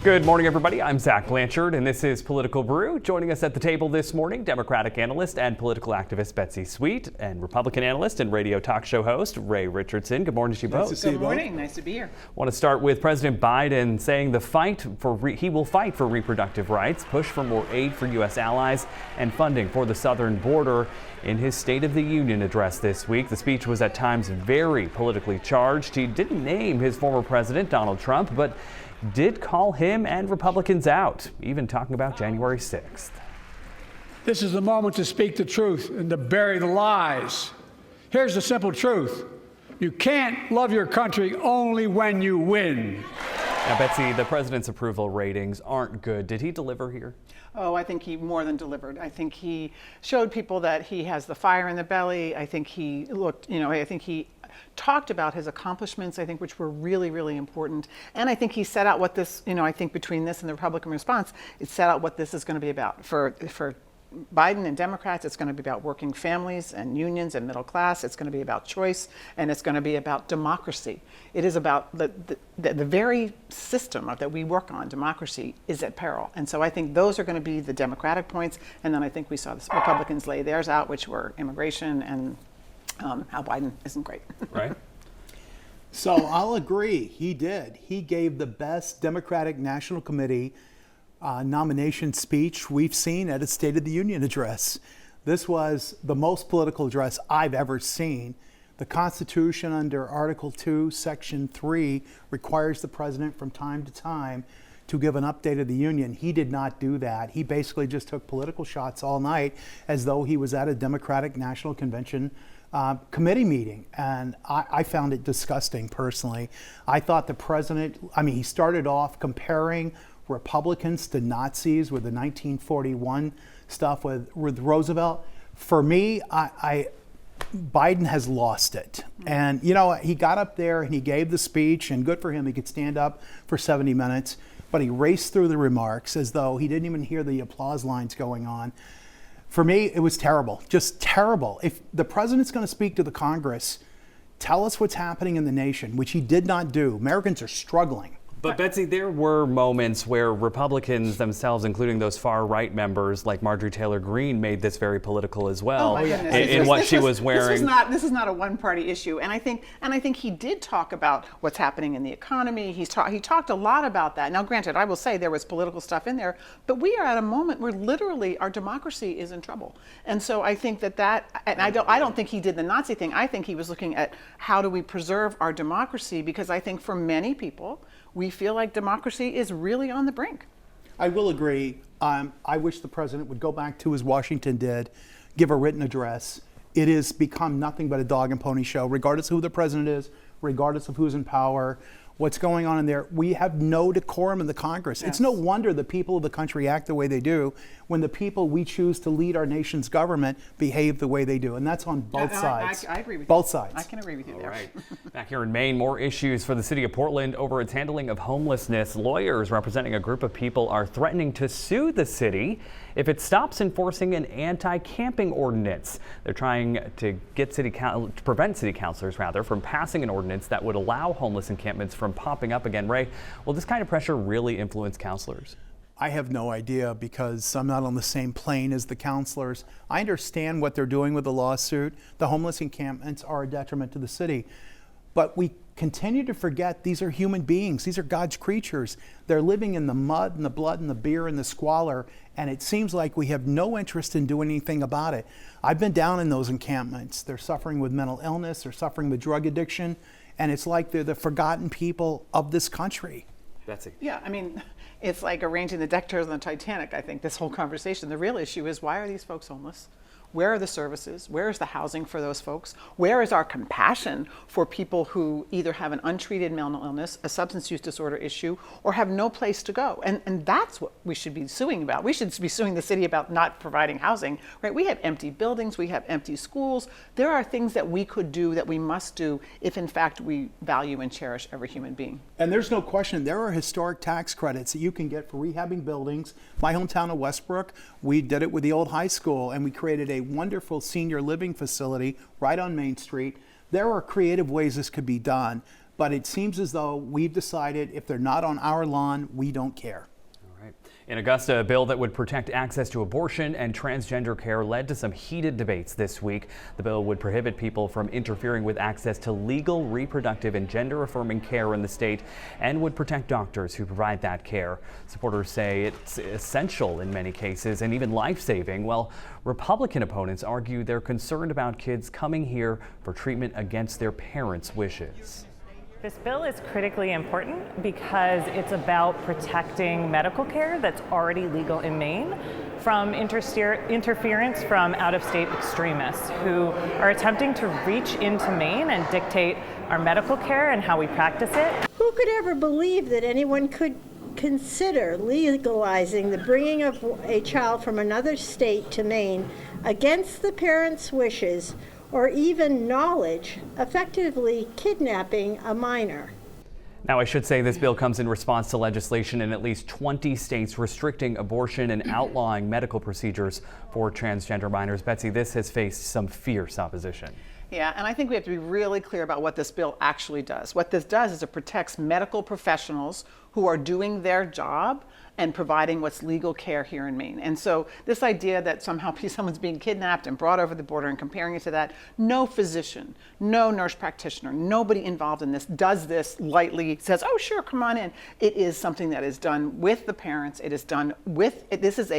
Good morning, everybody. I'm Zach Blanchard, and this is Political Brew. Joining us at the table this morning, Democratic analyst and political activist Betsy Sweet, and Republican analyst and radio talk show host Ray Richardson. Good morning to you both. Good morning. Nice to be here. I want to start with President Biden saying he will fight for reproductive rights, push for more aid for U.S. allies, and funding for the southern border. In his State of the Union address this week, the speech was at times very politically charged. He didn't name his former president, Donald Trump, but did call him and Republicans out, even talking about January 6th. This is the moment to speak the truth and to bury the lies. Here's the simple truth. You can't love your country only when you win. Now, Betsy, the president's approval ratings aren't good. Did he deliver here? Oh, I think he more than delivered. I think he showed people that he has the fire in the belly. I think he looked, I think he talked about his accomplishments, I think, which were really, really important. And I think he set out what this, I think between this and the Republican response, it set out what this is going to be about. For Biden and Democrats, it's going to be about working families and unions and middle class. It's going to be about choice, and it's going to be about democracy. It is about the very system that we work on, democracy, is at peril. And so I think those are going to be the Democratic points. And then I think we saw the Republicans lay theirs out, which were immigration and how Biden isn't great. Right. So I'll agree. He did. He gave the best Democratic National Committee nomination speech we've seen at a State of the Union address. This was the most political address I've ever seen. The Constitution under Article 2, Section 3 requires the president from time to time to give an update of the Union. He did not do that. He basically just took political shots all night as though he was at a Democratic National Convention committee meeting, and I found it disgusting personally. I thought the president, he started off comparing Republicans to Nazis with the 1941 stuff with Roosevelt. For me, Biden has lost it. And, he got up there and he gave the speech, and good for him, he could stand up for 70 minutes, but he raced through the remarks as though he didn't even hear the applause lines going on. For me, it was terrible, just terrible. If the president's going to speak to the Congress, tell us what's happening in the nation, which he did not do. Americans are struggling. But Betsy, there were moments where Republicans themselves, including those far-right members like Marjorie Taylor Greene, made this very political as well in what she was wearing. This is not a one-party issue, and I think he did talk about what's happening in the economy. He talked a lot about that. Now, granted, I will say there was political stuff in there, but we are at a moment where literally our democracy is in trouble. And so I think and I don't think he did the Nazi thing. I think he was looking at how do we preserve our democracy, because I think for many people, we feel like democracy is really on the brink. I will agree. I wish the president would go back to as Washington did, give a written address. It has become nothing but a dog and pony show, regardless of who the president is, regardless of who's in power, what's going on in there. We have no decorum in the Congress. Yes. It's no wonder the people of the country act the way they do when the people we choose to lead our nation's government behave the way they do. And that's on both sides. I agree with you. Both sides. I can agree with you there. All right. Back here in Maine, more issues for the city of Portland over its handling of homelessness. Lawyers representing a group of people are threatening to sue the city if it stops enforcing an anti-camping ordinance. They're trying to get prevent city councilors from passing an ordinance that would allow homeless encampments from popping up again. Ray, will this kind of pressure really influence councilors? I have no idea, because I'm not on the same plane as the counselors. I understand what they're doing with the lawsuit. The homeless encampments are a detriment to the city. But we continue to forget these are human beings. These are God's creatures. They're living in the mud and the blood and the beer and the squalor, and it seems like we have no interest in doing anything about it. I've been down in those encampments. They're suffering with mental illness. They're suffering with drug addiction, and it's like they're the forgotten people of this country. Betsy. Yeah, it's like arranging the deck chairs on the Titanic, I think, this whole conversation. The real issue is, why are these folks homeless? Where are the services? Where is the housing for those folks? Where is our compassion for people who either have an untreated mental illness, a substance use disorder issue, or have no place to go? And that's what we should be suing about. We should be suing the city about not providing housing, right? We have empty buildings, we have empty schools. There are things that we could do, that we must do, if in fact we value and cherish every human being. And there's no question, there are historic tax credits that you can get for rehabbing buildings. My hometown of Westbrook, we did it with the old high school, and we created a wonderful senior living facility right on Main Street. There are creative ways this could be done, But it seems as though we've decided if they're not on our lawn, we don't care. In Augusta, a bill that would protect access to abortion and transgender care led to some heated debates this week. The bill would prohibit people from interfering with access to legal reproductive and gender-affirming care in the state and would protect doctors who provide that care. Supporters say it's essential in many cases and even life-saving, while Republican opponents argue they're concerned about kids coming here for treatment against their parents' wishes. This bill is critically important because it's about protecting medical care that's already legal in Maine from interference from out-of-state extremists who are attempting to reach into Maine and dictate our medical care and how we practice it. Who could ever believe that anyone could consider legalizing the bringing of a child from another state to Maine against the parents' wishes or even knowledge, effectively kidnapping a minor? Now, I should say this bill comes in response to legislation in at least 20 states restricting abortion and outlawing medical procedures for transgender minors. Betsy, this has faced some fierce opposition. Yeah, and I think we have to be really clear about what this bill actually does. What this does is it protects medical professionals who are doing their job and providing what's legal care here in Maine. And so this idea that somehow someone's being kidnapped and brought over the border and comparing it to that, no physician, no nurse practitioner, nobody involved in this does this lightly, says, oh sure, come on in. It is something that is done with the parents. It is done with, this is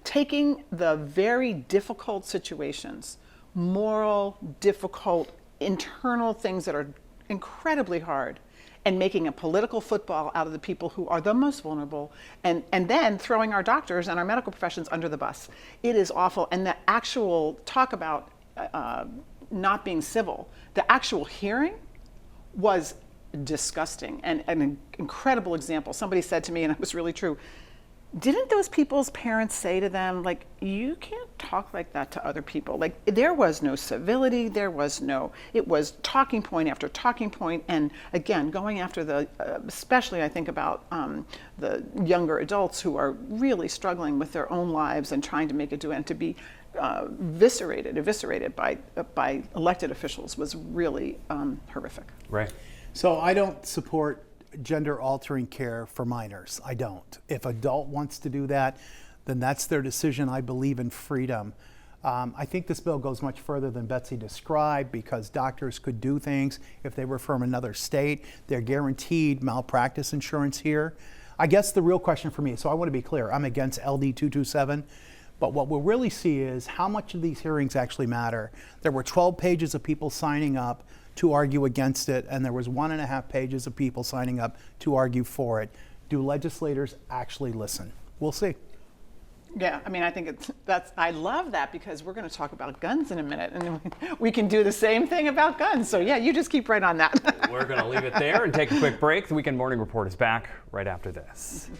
taking the very difficult situations, moral, difficult, internal things that are incredibly hard, and making a political football out of the people who are the most vulnerable, and then throwing our doctors and our medical professions under the bus. It is awful. And the actual talk about not being civil, the actual hearing was disgusting and an incredible example. Somebody said to me, and it was really true, didn't those people's parents say to them, like, you can't talk like that to other people? Like, there was no civility, it was talking point after talking point, and again, going after the, especially I think about the younger adults who are really struggling with their own lives and trying to make it do, and to be eviscerated by elected officials was really horrific. Right. So I don't support gender altering care for minors. I don't. If adult wants to do that, then that's their decision. I believe in freedom. I think this bill goes much further than Betsy described, because doctors could do things if they were from another state. They're guaranteed malpractice insurance here. I guess the real question for me, so I want to be clear, I'm against LD 227, but what we'll really see is how much of these hearings actually matter. There were 12 pages of people signing up to argue against it, and there was 1.5 pages of people signing up to argue for it. Do legislators actually listen? We'll see. Yeah, I mean, I think I love that, because we're going to talk about guns in a minute, and we can do the same thing about guns. So yeah, you just keep right on that. We're going to leave it there and take a quick break. The Weekend Morning Report is back right after this.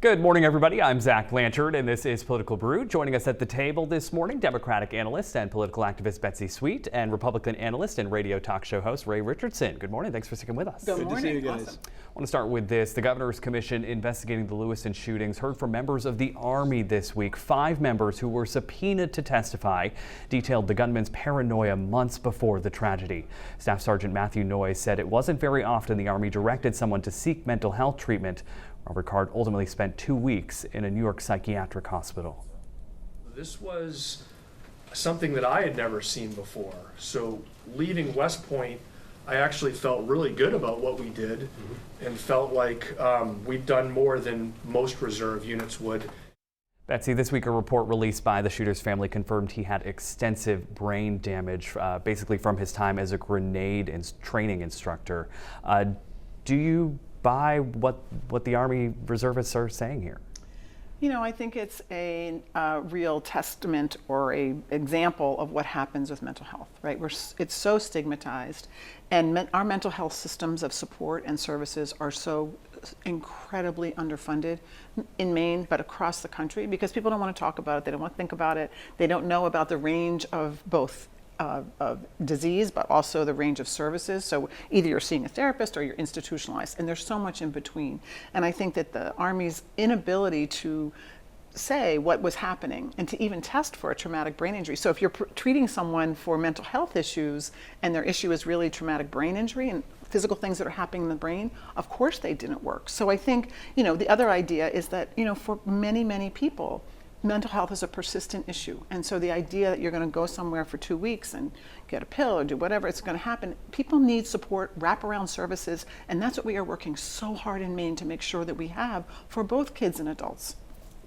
Good morning, everybody. I'm Zach Blanchard, and this is Political Brew. Joining us at the table this morning, Democratic analyst and political activist Betsy Sweet, and Republican analyst and radio talk show host Ray Richardson. Good morning. Thanks for sticking with us. Good morning. Good to see you guys. Awesome. I want to start with this. The Governor's Commission investigating the Lewiston shootings heard from members of the Army this week. 5 members who were subpoenaed to testify detailed the gunman's paranoia months before the tragedy. Staff Sergeant Matthew Noyes said it wasn't very often the Army directed someone to seek mental health treatment. Robert Card ultimately spent 2 weeks in a New York psychiatric hospital. This was something that I had never seen before. So leaving West Point, I actually felt really good about what we did and felt like we'd done more than most reserve units would. Betsy, this week a report released by the shooter's family confirmed he had extensive brain damage, basically from his time as a grenade training instructor. Do you buy what the Army reservists are saying here? You know, I think it's a real testament or a example of what happens with mental health, right? It's so stigmatized, and our mental health systems of support and services are so incredibly underfunded in Maine, but across the country, because people don't want to talk about it, they don't want to think about it, they don't know about the range of both of disease, but also the range of services. So either you're seeing a therapist or you're institutionalized, and there's so much in between. And I think that the Army's inability to say what was happening and to even test for a traumatic brain injury. So if you're treating someone for mental health issues and their issue is really traumatic brain injury and physical things that are happening in the brain, of course they didn't work. So I think, the other idea is that, for many, many people, mental health is a persistent issue. And so the idea that you're going to go somewhere for 2 weeks and get a pill or do whatever, it's going to happen. People need support, wraparound services, and that's what we are working so hard in Maine to make sure that we have for both kids and adults.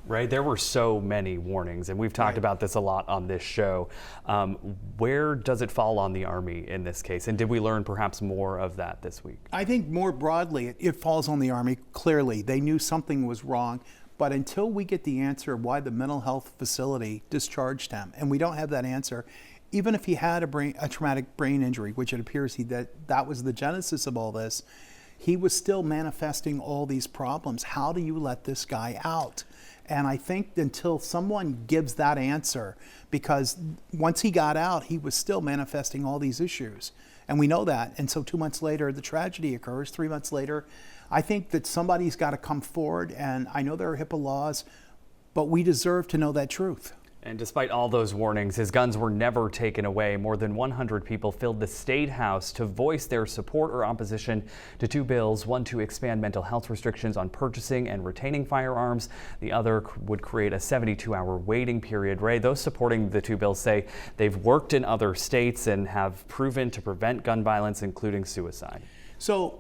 Right, there were so many warnings, and we've talked about this a lot on this show. Where does it fall on the Army in this case? And did we learn perhaps more of that this week? I think more broadly, it falls on the Army. Clearly, they knew something was wrong. But until we get the answer of why the mental health facility discharged him, and we don't have that answer, even if he had a traumatic brain injury, which it appears that was the genesis of all this, he was still manifesting all these problems. How do you let this guy out? And I think until someone gives that answer, because once he got out, he was still manifesting all these issues. And we know that. And so 2 months later, the tragedy occurs. 3 months later, I think that somebody's got to come forward. And I know there are HIPAA laws, but we deserve to know that truth. And despite all those warnings, his guns were never taken away. More than 100 people filled the State House to voice their support or opposition to two bills, one to expand mental health restrictions on purchasing and retaining firearms. The other would create a 72-hour waiting period. Ray, those supporting the two bills say they've worked in other states and have proven to prevent gun violence, including suicide. So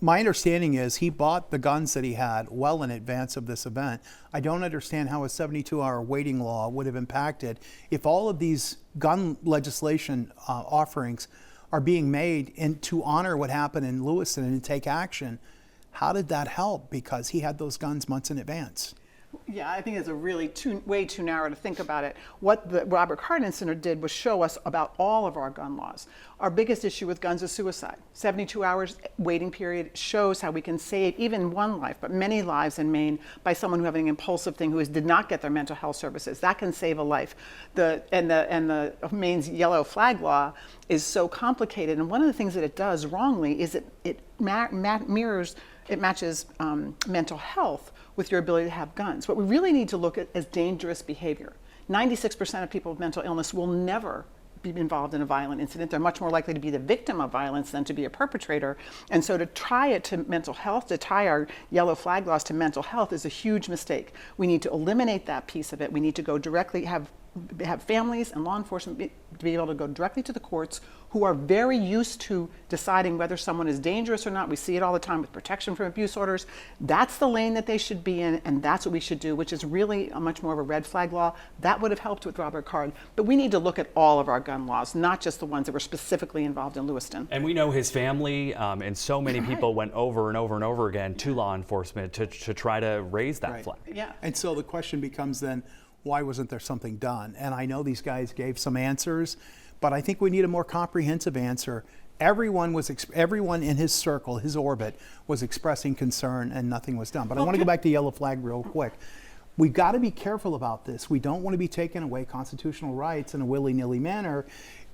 my understanding is he bought the guns that he had well in advance of this event. I don't understand how a 72-hour waiting law would have impacted if all of these gun legislation offerings are being made to honor what happened in Lewiston and to take action. How did that help? Because he had those guns months in advance. Yeah, I think it's a really way too narrow to think about it. What the Robert Cardin Center did was show us about all of our gun laws. Our biggest issue with guns is suicide. 72 hours waiting period shows how we can save even one life, but many lives in Maine by someone who having an impulsive thing who did not get their mental health services. That can save a life. The Maine's yellow flag law is so complicated, and one of the things that it does wrongly is it matches mental health with your ability to have guns. What we really need to look at is dangerous behavior. 96% of people with mental illness will never be involved in a violent incident. They're much more likely to be the victim of violence than to be a perpetrator. And so to tie it to mental health, to tie our yellow flag laws to mental health is a huge mistake. We need to eliminate that piece of it. We need to go directly, have families and law enforcement to be able to go directly to the courts, who are very used to deciding whether someone is dangerous or not. We see it all the time with protection from abuse orders. That's the lane that they should be in, and that's what we should do, which is really a much more of a red flag law. That would have helped with Robert Card. But we need to look at all of our gun laws, not just the ones that were specifically involved in Lewiston. And we know his family and so many people went over and over and over again to law enforcement to try to raise that flag. Yeah. And so the question becomes then, why wasn't there something done? And I know these guys gave some answers, but I think we need a more comprehensive answer. Everyone in his circle, his orbit, was expressing concern, and nothing was done. But I want to go back to yellow flag real quick. We've got to be careful about this. We don't want to be taking away constitutional rights in a willy-nilly manner.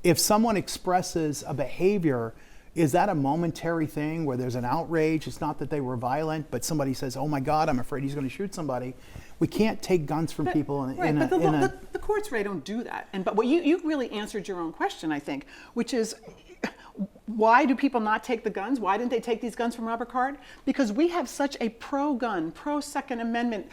If someone expresses a behavior, is that a momentary thing where there's an outrage? It's not that they were violent, but somebody says, oh my God, I'm afraid he's going to shoot somebody. We can't take guns from people the courts, Ray, don't do that. But what you really answered your own question, I think, which is, why do people not take the guns? Why didn't they take these guns from Robert Card? Because we have such a pro-gun, pro-Second Amendment,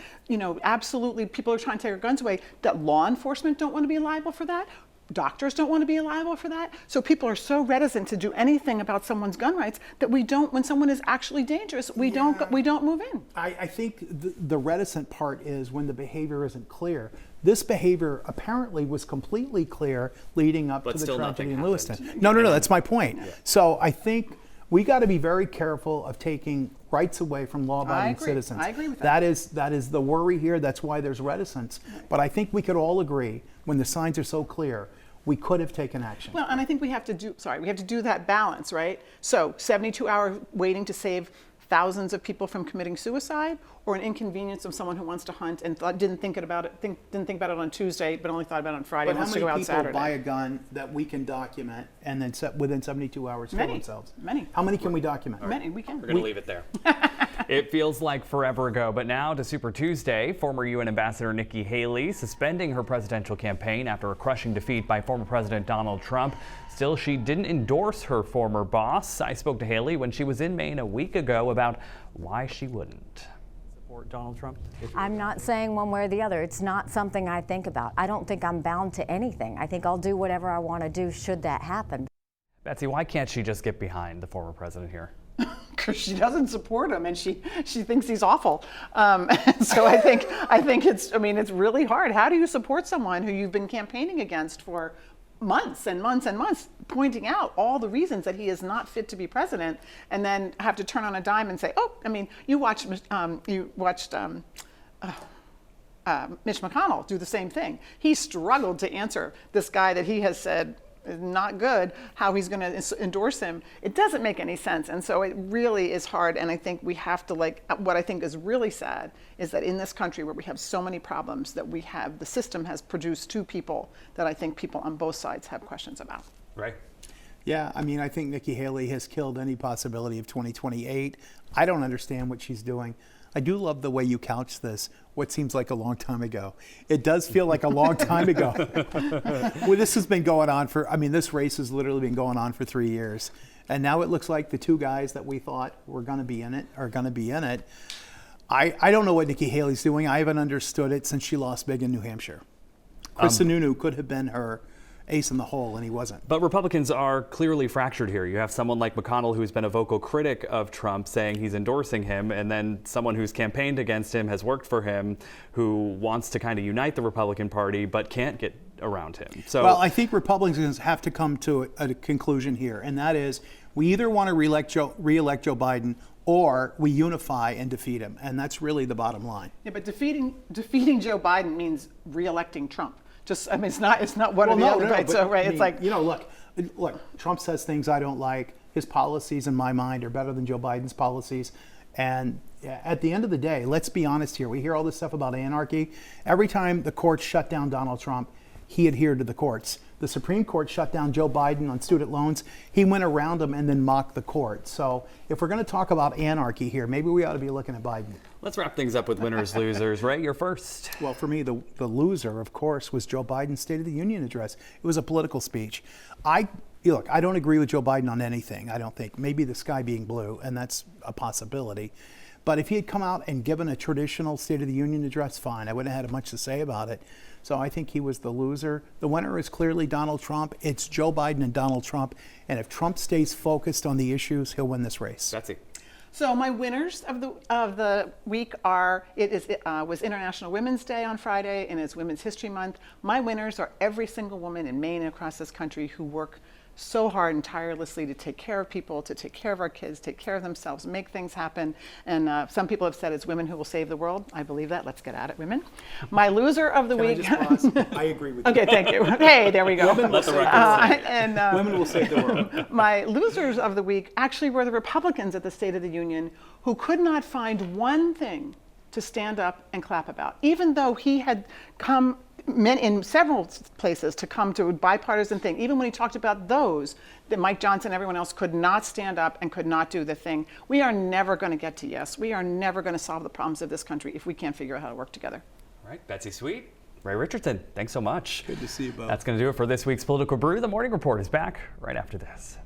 absolutely people are trying to take our guns away, that law enforcement don't want to be liable for that. Doctors don't want to be liable for that. So people are so reticent to do anything about someone's gun rights that we don't, when someone is actually dangerous, we don't move in. I think the reticent part is when the behavior isn't clear. This behavior apparently was completely clear leading up to the tragedy in Lewiston. No, that's my point. Yeah. So I think we got to be very careful of taking rights away from law-abiding citizens. I agree with that. That is the worry here. That's why there's reticence. But I think we could all agree, when the signs are so clear, we could have taken action. Well, and I think we have to do that balance, right? So 72-hour waiting to save thousands of people from committing suicide, or an inconvenience of someone who wants to hunt and didn't think about it on Tuesday, but only thought about it on Friday. But and how wants to go many out people Saturday. buy a gun that we can document and then within 72 hours kill themselves? Many. How many can we document? Many. We can. We're going to leave it there. It feels like forever ago, but now to Super Tuesday, former UN Ambassador Nikki Haley suspending her presidential campaign after a crushing defeat by former President Donald Trump. Still, she didn't endorse her former boss. I spoke to Haley when she was in Maine a week ago about why she wouldn't support Donald Trump. I'm not saying one way or the other. It's not something I think about. I don't think I'm bound to anything. I think I'll do whatever I want to do should that happen. Betsy, why can't she just get behind the former president here? Because she doesn't support him and she thinks he's awful. So I think it's really hard. How do you support someone who you've been campaigning against for months and months and months, pointing out all the reasons that he is not fit to be president, and then have to turn on a dime and say, oh, I mean, you watched Mitch McConnell do the same thing. He struggled to answer this guy that he has said is not good, how he's going to endorse him. It doesn't make any sense. And so it really is hard. And I think we have to, what I think is really sad is that in this country where we have so many problems, that the system has produced two people that I think people on both sides have questions about. Right. Yeah, I mean, I think Nikki Haley has killed any possibility of 2028. I don't understand what she's doing. I do love the way you couch this, what seems like a long time ago. It does feel like a long time ago. Well, this has been going on this race has literally been going on for 3 years. And now it looks like the two guys that we thought were going to be in it are going to be in it. I don't know what Nikki Haley's doing. I haven't understood it since she lost big in New Hampshire. Chris Sununu could have been her ace in the hole, and he wasn't. But Republicans are clearly fractured here. You have someone like McConnell, who's been a vocal critic of Trump, saying he's endorsing him, and then someone who's campaigned against him, has worked for him, who wants to kind of unite the Republican Party, but can't get around him. So, well, I think Republicans have to come to a conclusion here, and that is we either want to reelect Joe Biden, or we unify and defeat him, and that's really the bottom line. Yeah, but defeating Joe Biden means reelecting Trump. It's not one or the other, right? So, right, look, Trump says things I don't like. His policies, in my mind, are better than Joe Biden's policies. And at the end of the day, let's be honest here. We hear all this stuff about anarchy. Every time the courts shut down Donald Trump, he adhered to the courts. The Supreme Court shut down Joe Biden on student loans. He went around them and then mocked the court. So if we're going to talk about anarchy here, maybe we ought to be looking at Biden. let's wrap things up with winners, losers. Ray, you're first. Well, for me, the loser, of course, was Joe Biden's State of the Union address. It was a political speech. Look, I don't agree with Joe Biden on anything, I don't think. Maybe the sky being blue, and that's a possibility. But if he had come out and given a traditional State of the Union address, fine. I wouldn't have had much to say about it. So I think he was the loser. The winner is clearly Donald Trump. It's Joe Biden and Donald Trump. And if Trump stays focused on the issues, he'll win this race. Betsy. So my winners of the week are, was International Women's Day on Friday, and it's Women's History Month. My winners are every single woman in Maine and across this country who work so hard and tirelessly to take care of people, to take care of our kids, take care of themselves, make things happen. And some people have said it's women who will save the world. I believe that. Let's get at it, women. My loser of the week. I just pause? I agree with you. Okay, thank you. Hey, there we go. Women will save the world. Women will save the world. My losers of the week actually were the Republicans at the State of the Union, who could not find one thing to stand up and clap about, even though he had come in several places to come to a bipartisan thing. Even when he talked about those, that Mike Johnson and everyone else could not stand up and could not do the thing. We are never going to get to yes. We are never going to solve the problems of this country if we can't figure out how to work together. All right, Betsy Sweet, Ray Richardson, thanks so much. Good to see you both. That's going to do it for this week's Political Brew. The Morning Report is back right after this.